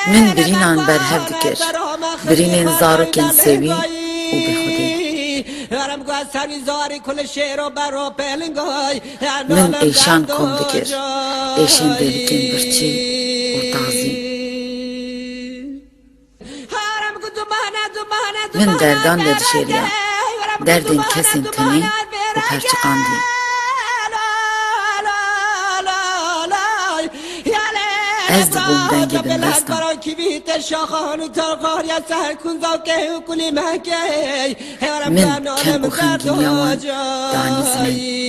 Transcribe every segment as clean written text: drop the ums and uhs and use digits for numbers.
من برینان برهف دکر برینین زارکن سوی و به خودی من ایشان کم دکر ایشان دلکن برچی و تازی من دردان دردشیریم دردین کسین تنی و پرچقاندی از دبوم دنگی بندستم من کم و خنگی یوان دانی زمین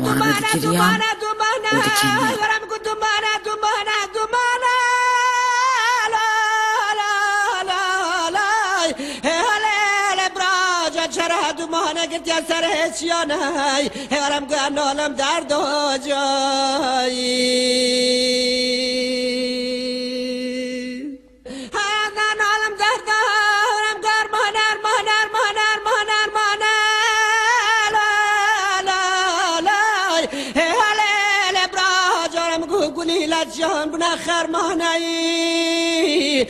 وانا دکریان و دکنی گرتی از سر هیچیانه هرم گوین نالم در دو جایی نالم در دو هرم گر مانر لالای هلیل براج هرم گوگلی لجان بناخر مانایی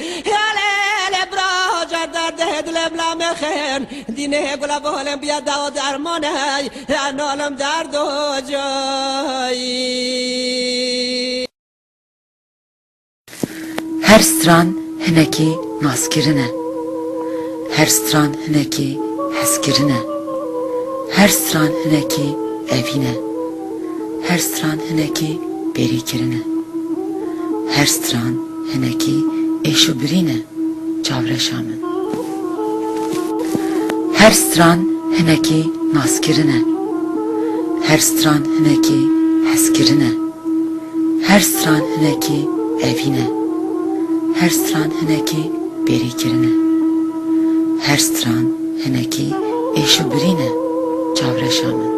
دلم لامخن دینه گلا بولم بیا داو درمانه نالم در دو جایی هر ستران هنکی ناسکرینه هر ستران هنکی حسکرینه هر ستران هنکی اوینه هر ستران هنکی بری کرینه هر ستران هنکی ایشو برینه چاورشامن هر ستران هنکی ناسکرینه هر ستران هنکی حسکرینه هر ستران هنکی اوینه هر ستران هنکی بری کرینه هر ستران هنکی ایشو برینه چاورشامن